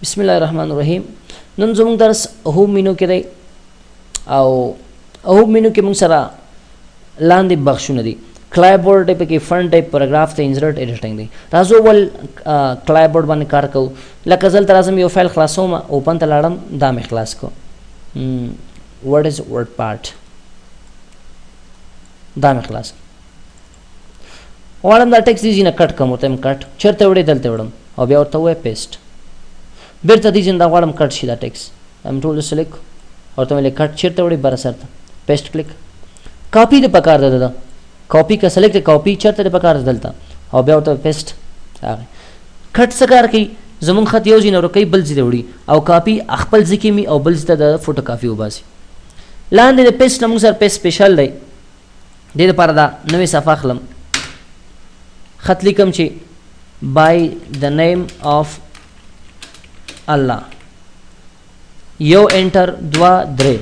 بسم الله الرحمن الرحیم. نن زموږ درس هوم مینو کې دی او هوم مینو کې موږ سره لاندې بخښونه دي. کلایبورډ دی پکې، فرنٹ دی، پیراګراف دی، انسرټ ایډیټینګ دی. راځو ول کلایبورډ باندې کار کوو. لکه زل ترازم یو فایل خلاصوم، اوپن ته لاړم، دا مې خلاص کو. what is word part دا مې خلاص غواړم دا ټیکس دی نه کټ کوم، ورته م کټ چېرته وړې دلته وړم او بیا ورته وایې پیسټ. بیرته دې ځین دا غواړم کټ شي دا ټیکس، ایم ټول سلیک ورته مې کټ چېرته وړې بره سر ته پیسټ کلیک. کاپي دې پکار ده، دا کاپي کا سلیکټ کاپي چېرته دې پکار ده دلته او بیا ورته پیسټ. هغه کټ څه کار کوي؟ زمونږ خط یو ځای نه ورکوي بل ځای ته وړي او کاپي خپل ځای کې مي او بل ځای ته د فوټو کاپي وباسي. لاندې د پیسټ نه موږ سره پیسټ سپیشل دی. دې دپاره دا نوې صفحه اخلم، خط لیکم چې by the name of الله، یو انټر، دوه، درې.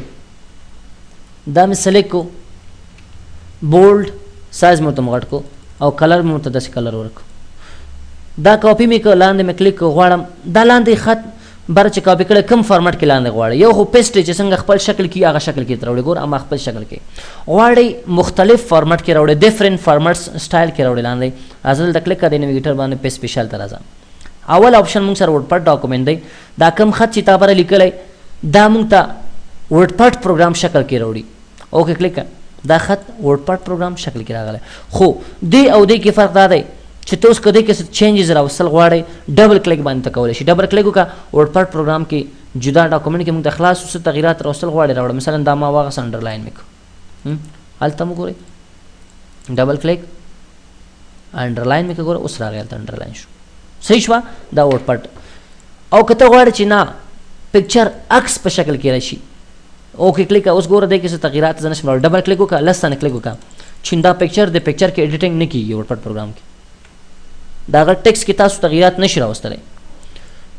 دا مې سلیکټ کو، بولډ سایز مې ورته غټ کو او کلر مې ورته داسې کلر ورکو. دا کاپي مې کړ، لاندې مې کلیک کو. غواړم دا لاندې خط بر چې کاپي کړی کوم فارمټ کې لاندې غواړئ. یو خو پیسټ چې څنګه خپل شکل کې هغه شکل کې راوړئ. ګور اما خپل شکل کې غواړئ مختلف فارمټ کې راوړئ، ډیفرنٹ فارمټس سټایل کې راوړئ. لاندې راځه دلته کلیک کړئ، نیویګیټر باندې پیسټ سپیشل ته راځه. اول آپشن موږ سره ورډ پاډ ډاکومنټ دی. دا کوم خط چې تا بره لیکلی دا موږ ته ورډ پاډ پروګرام شکل کې راوړي. اوکې کلیک کړه، دا خط ورډ پاډ پروګرام شکل کې راغلی. خو دې او دې کې فرق دا دی چې تاسو کدی کې چینجز راوستل غواړئ ډبل کلیک باندې کولی شي. ډبل کلیک وکړه، ورډ پاډ پروګرام کې جدا ډاکومنټ کې موږ د خلاص څه تغیرات راوستل غواړئ راوړه. مثلا دا ما واغس انډرلاین مې کړو، هلته مو ګورئ ډبل کلیک انډرلاین مې کړه، ګوره اوس راغی هلته انډرلاین شو. صحیح شوه دا ورډ پاډ. او که ته غواړې چې نه پکچر عکس په شکل کې راشي، اوکې کلیک اوس ګوره دی کې څه تغیرات زه نشم راوړی. ډبل کلیک وکړه، لس ثانیه کلیک وکړه چې دا پکچر د پکچر کې ایډیټینګ نه کېږي. ورډ پاډ پروګرام کې دا هغه ټیکس کې تاسو تغیرات نشي راوستلی.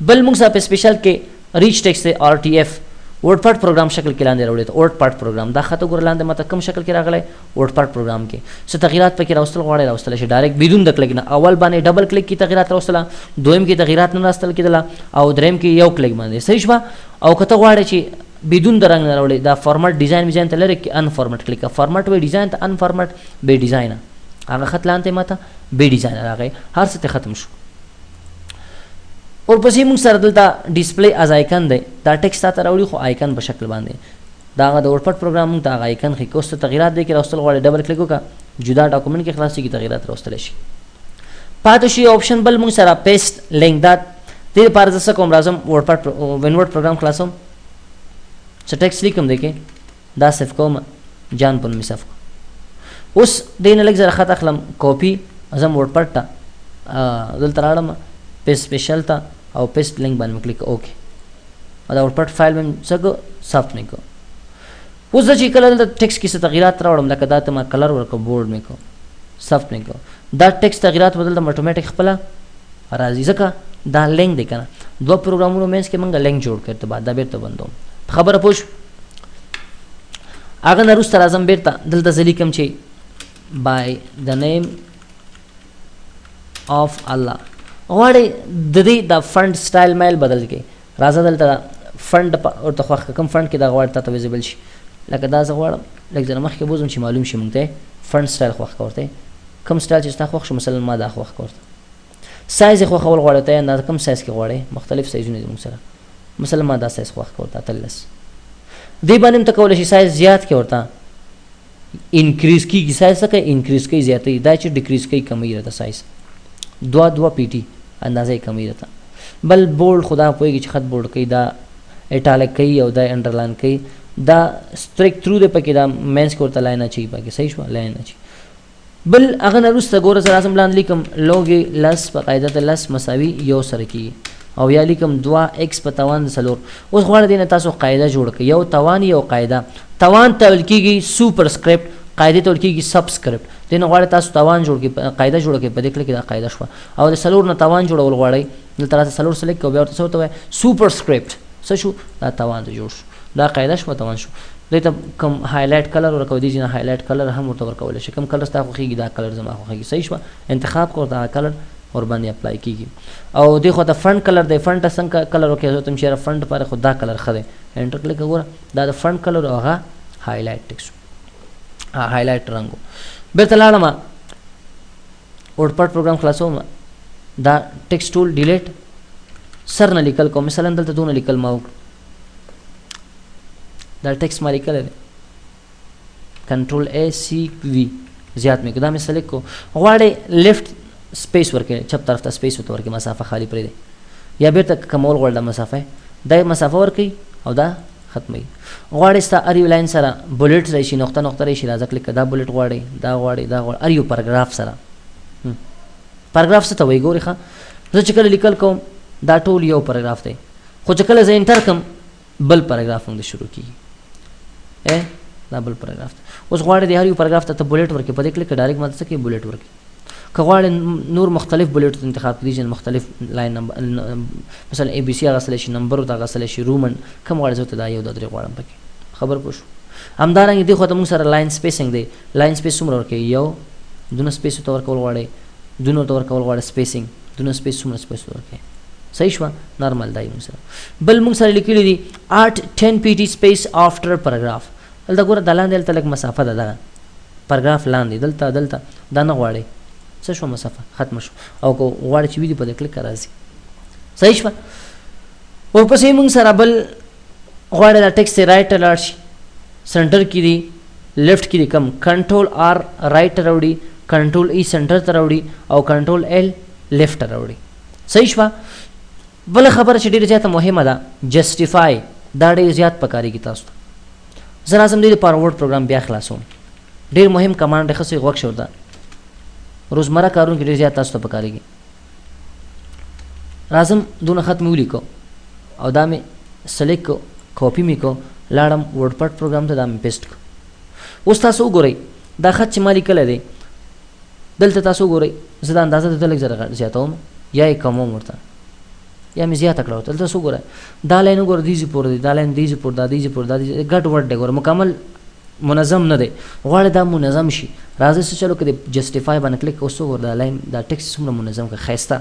بل موږ سره په سپیشل کې ریچ ټیکس دی، آر ټي ایف ورډ پاډ پروګرام شکل کې لاندې راوړی ته ورډ پاډ پروګرام. دا خط وګوره لاندې ماته کوم شکل کې راغلی ورډ پاډ پروګرام کې. څه تغیرات پکې راوستل غواړئ راوستلی شي ډایرکټ بدون د کلیک نه. اول باندې ډبل کلیک کې تغیرات راوستله، دویم کې تغیرات نه راوستل کېدله او دریم کې یو کلیک باندې. صحیح شوه. او که ته غواړې چې بدون د رنګ نه راوړې دا فارمټ ډیزاین ویزاین ته لرې کې ان فارمټ کلیک کړه. فارمټ وی ډیزاین ته ان فارمټ بې ډیزاینه هغه خط لاندې ماته بې ډیزاینه راغی، هر څه ته ختم شو. ورپسې موږ سره دلته ډسپلی از آیکن دی. دا ټیکس تا ته راوړي خو آیکن په شکل باندې. دا هغه د ورډ پاډ پروګرام موږ ته هغه آیکن ښیي. که اوس ته تغیرات دی کې راوستل غواړې ډبل کلیک وکړه، جدا ډاکومنټ کې خلاصېږي، تغیرات راوستلی شي. پاتې شي آپشن بل موږ سره پیسټ لینک. دا دې لپاره زه څه کوم راځم ورډ پاډ وینورډ پروګرام خلاصوم، څه ټیکس لیکم دی کې دا سیف کوم، جان په نوم یې سیف کوم. اوس دې نه لږ زره خط اخلم، کاپي ځم ورډ پاډ ته، دلته راوړم پیسټ سپیشل ته او پیسټ لینک باندې مې کلیک اوکې. دا ورډ پاډ فایل مې څه کړو سافټ مې کړو. اوس زه چې کله دلته ټیکس کې څه تغیرات راوړم لکه دا ته ما کلر ورکړو، بولډ مې کړو، سافټ مې کړو، دا ټیکس تغیرات بدل ته اتوماتیک خپله راځي ځکه دا لینک دی که نه. دوه پروګرامونو منځ کې موږ لینک جوړ کړ ته بعد دا بېرته بندوم. خبره پوه شو. هغه نه وروسته راځم بېرته دلته زه لیکم چې by the name of الله. غواړئ د دې د فنډ سټایل میل بدل کړئ. راځه دلته فنډ ورته خوښ کړه، کوم فنډ کې دا غواړئ تا ته ویزیبل شي. لکه دا زه غواړم لږ ځله مخکې بوځم چې معلوم شي موږ ته فنډ سټایل خوښ کړه. ورته کوم سټایل چې ستا خوښ شو، مثلا ما دا خوښ کړه. سایز یې خوښول غواړئ ته اندازه کوم سایز کې غواړئ، مختلف سایزونه دي موږ سره. مثلا ما دا سایز خوښ کړه 13. دې باندې هم ته کولی شي سایز زیات کړې، ورته انکریز کېږي. سایز څه کوي؟ انکریز کوي، زیاتوي. دا چې ډیکریز کوي کموي راته سایز. 2 پی ټي اندازه یې کموي راته. بل بولډ خدا پوهېږي چې خط بولډ کوي، دا ایټالیک کوي او دا انډرلاین کوي. دا سټریک تھرو دی پکې، دا مینس کې ورته لاین اچوي پکې. صحیح شوه لاین اچوي. بل هغه نه وروسته ګوره زه راځم لاندې لیکم لوګې لس په قاعدة لس مساوي یو سره کېږي او یا لیکم 2x په توان د 4. اوس غواړئ دې نه تاسو قاعده جوړ کړئ، یو توان یو قاعده. توان ته ویل کېږي سوپرسکرپټ، قاعدې ته ویل کېږي سبسکرپټ. دې نه غواړئ تاسو توان جوړ کړئ، قاعده جوړه کړئ، په دې کله کې دا قاعده شوه. او د 4 نه توان جوړول غواړئ، دلته راځه 4 سلیکټ کوئ، بیا ورته څه ورته وایي سوپرسکرپټ. څه شو؟ دا توان ته جوړ شو، دا قاعده شوه، توان شو. دې ته کوم هایلایټ کلر ورکوئ، دې نه هایلایټ کلر هم ورته ورکولی شي. کوم کلر ستا خوښېږي دا کلر زما خوښېږي. صحیح شوه. انتخاب کړو دا کلر ور باندې اپلای کیږي. او دغه د فونټ کلر دی، فونټ څنګه کلر وکړي ته چې فونټ لپاره خو دا کلر خده انټر کلیک وګوره دا د فونټ کلر او هغه هایلایټ ټیکس هایلایټ رنګو. بیرته لاړم ورډ پروګرام خلاصوم، دا ټیکس ټول ډیلیټ سر نه لیکل کوم، مثلا دلته دونه لیکل ما وکړ دا ټیکس ما لیکل دی کنټرول ا سی وی زیات مې دا مې سلیکټ کو، غواړې لیفت سپیس ورکې چپ طرف ته سپیس ورته ورکې مسافه خالی پرې دی، یا بیرته کمول غواړم مسافه دا مسافه ورکې او دا ختمي. غواړې ستا ار یو لاین سره بولټ راشي نقطه نقطه راشي راځه کلیک دا بولټ غواړې دا غواړې دا غواړې ار یو پاراګراف سره. پاراګراف څه ته وایي ګورې ښه، زه چې کله لیکل کوم دا ټول یو پاراګراف دی، خو چې کله زه انټر کم بل پاراګراف هم شروع کیږي دا بل پاراګراف دی. اوس غواړې د هر یو پاراګراف ته بولټ ورکې په دې کلیک ډایرکټ ماته څه کې بولټ ورکې، که غواړې نور مختلف بولټ انتخاب کړي چې مختلف لاین نمبر مثلا اے بی سی غسل شي نمبر ته غسل شي رومن کوم غواړې زه ته دا یو د درې غواړم پکې خبر پوه شو. همدارنګه دی خو ته موږ سره لاین سپیسینګ دی، لاین سپیس څومره ورکې یو دونه سپیس ته ورکول غواړې دونه ته ورکول غواړې سپیسینګ دونه سپیس څومره سپیس ورکې صحیح شو نارمل دی موږ سره. بل موږ سره لیکلی دی 8-10 pt سپیس افټر پاراګراف، دلته ګوره د لاندې دلته لږ مسافه ده دغه پاراګراف لاندې دلته دا نه غواړې څه شو مسافه ختم شو، او که غواړې چې ویډیو په دې کلیک راځي صحیح شو. ورپسې موږ سره بل غواړې دا ټیکسټ رائټ ته لاړ شي سنټر کې دی لیفټ کې دی کم کنټرول آر رائټ ته راوړي کنټرول ای سنټر ته راوړي او کنټرول ایل لیفټ ته راوړي صحیح شو. بل خبره چې ډیره زیاته مهمه ده جسټیفای دا ډیر زیات پکارېږي تاسو ته. زه راځم دې لپاره ورډ پروګرام بیا خلاصوم، ډیر مهم کمانډ دی ښه غوږ شو ده روزمره کارونو کې ډیر زیات تاسو ته پکارېږي. راځم دونه خط مې ولیکو او دا مې سلیکټ کو کاپي مې کو لاړم ورډ پټ پروګرام ته دا مې پیسټ کو. اوس تاسو وګورئ دا خط چې ما لیکلی دی دلته تاسو وګورئ زه دا اندازه دلته لږ زره زیاتوم یا یې کموم ورته یا مې زیاته کړه دلته څه وګوره دا لاین وګوره دیزې پورې دی دا لاین دیزې پورې دا دیزې پورې دا ګډ وډ دی ګوره مکمل منظم نه دی، غواړې دا منظم شي راځئ څه چلو که د جسټیفای باندې کلیک اوس وګوره دا لاین دا ټیکسټ څومره منظم کړه ښایسته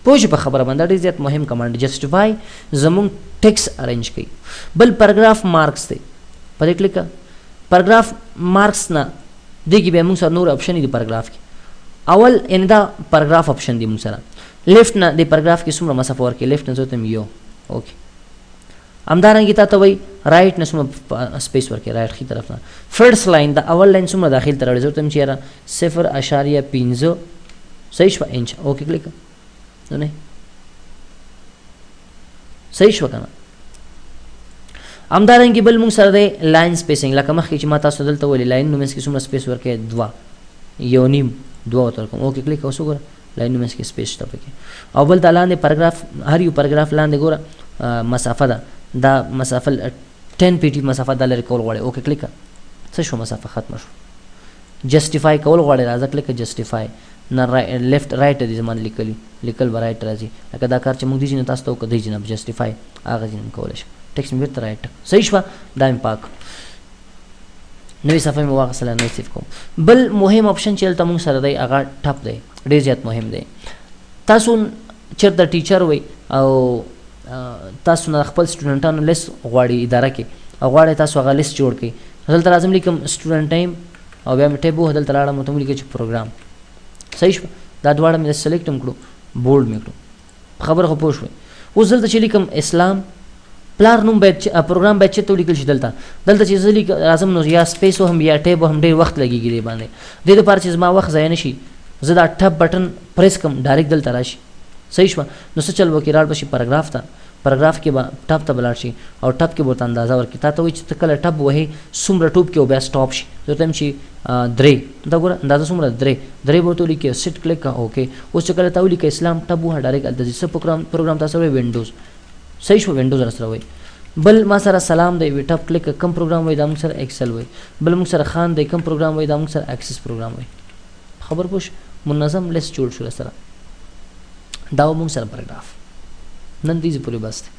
پوه شي په خبره باندې ډېر زیات مهم کمانډ جسټیفای زمونږ ټیکس ارینج کوي. بل پاراګراف مارکس دی په دې کلیک پاراګراف مارکس نه دې کې بیا موږ سره نور اپشن دي پاراګراف کې اول یعنې دا پاراګراف اپشن دی موږ سره لیفټ نه د پاراګراف کې څومره مسافه ورکړي لیفټ نه زه ته یو اوکې همدارنګه تا ته وایي رایټ نه څومره سپیس ورکړي رایټ ښي طرف نه فرست لاین د اول لاین څومره داخل ته راوړي زه ته چېرې 0.5 صحیح شوه انچ اوکې کلیک نه صحیح شوه که نه. همدارنګه بل موږ سره دی لاین سپیسینګ لکه مخکې چې ما تاسو دلته ویلي لاین نو منځ کې څومره سپیس ورکړي 2 یو نیم 2 ورته ورکوم اوکې کلیک اوس وګوره لاین نو منځ کې سپیس شته پکې. او بل دا لاندې پاراګراف هر یو پاراګراف لاندې ګوره مسافه ده دا مسافه 10 pt مسافه د لرې کول غواړي اوکې کلیک څه شو مسافه ختمه شو. جسټیفای کول غواړي راځه کلیک جسټیفای نه لیفټ رائټ دې زمانه لیکل به رائټ راځي لکه دا کار چې موږ دې نه تاسو ته وکړو دې نه جسټیفای هغه ځین کولی شو ټیکسټ مې بیرته رائټ صحیح شوه دا مې پاک نوې صفحه مې واخیستله نوې سیف کوم. بل مهم اپشن چې دلته موږ سره دی هغه ټپ دی ډېر زیات مهم دی. تاسو چېرته ټیچر وئ او تاسو نه خپل سټوډنټانو لیست غواړي اداره کې او غواړئ تاسو هغه لیست جوړ کړئ دلته راځم لیکم سټوډنټ ټایم او بیا مې ټیب ووهه دلته لاړم ورته ولیکئ چې پروګرام صحیح شوه دا دواړه مې سلیکټ هم کړو بولډ مې کړو خبره خو پوه شوئ. اوس دلته چې لیکم اسلام پلار نوم باید پروګرام باید چېرته ولیکل شي دلته چې زه راځم نو یا سپیس وهم یا ټیب وهم ډېر وخت لګېږي دې باندې دې دپاره چې زما وخت ضایع نه شي زه دا ټپ بټن پریس کړم ډایرکټ دلته راشي صحیح شوه. نو څه چل وکړي راړ به شي پاراګراف ته پاراګراف کې به ټپ ته به لاړ شي او ټپ کې به ورته اندازه ورکړي تا ته وایي چې ته کله ټپ وهې څومره ټوپ کې او بیا سټاپ شي زه ورته وایم چې 3 دا ګوره اندازه څومره 3 به ورته ولیکې سیټ کلیک کړه اوکې. اوس چې کله تا ولیکې اسلام ټپ ووهه ډایرکټ هلته ځي څه پروګرام تاسو وایي وینډوز صحیح شوه وینډوز را سره وایي. بل ما سره سلام دی وی ټپ کلیک کم پروګرام وایي دا موږ سره ایکسل وایي. بل موږ سره خان دی کم پروګرام وایي دا موږ سره اکسس پروګرام وایي. خبر پوه منظم لیست جوړ شو سره دا موږ سره پاراګراف نن دې پورې بس دی.